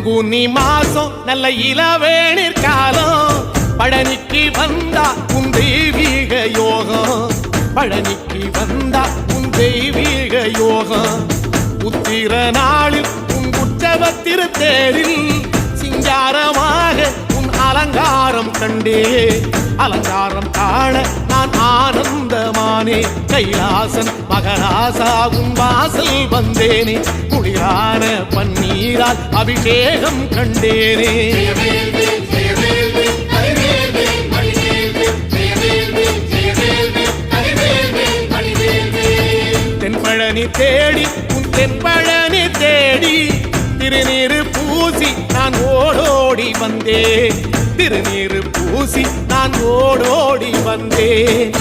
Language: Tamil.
பங்குனி மாசம் நல்ல இளவேணிற் காலம் பழனிக்கு வந்தா உன் தெய்வீக யோகம் பழனிக்கு வந்தா உன் தெய்வீக யோகம் உத்திர நாளில் உன் உற்சவ திருத்தேரில் சிங்காரமாக உன் அலங்காரம் கண்டே அலங்காரம் காண நான் ஆனந்தமானே கைலாசன் மகராசா உன் வாசல் வந்தேனே குளிரான பன்னீரால் அபிஷேகம் கண்டேனே தென்பழனி தேடி உன் தென்பழனி தேடி திருநீரு பூசி நான் ஓடோடி வந்தேன் திருநீரு பூசி நான் ஓடோடி வந்தேன்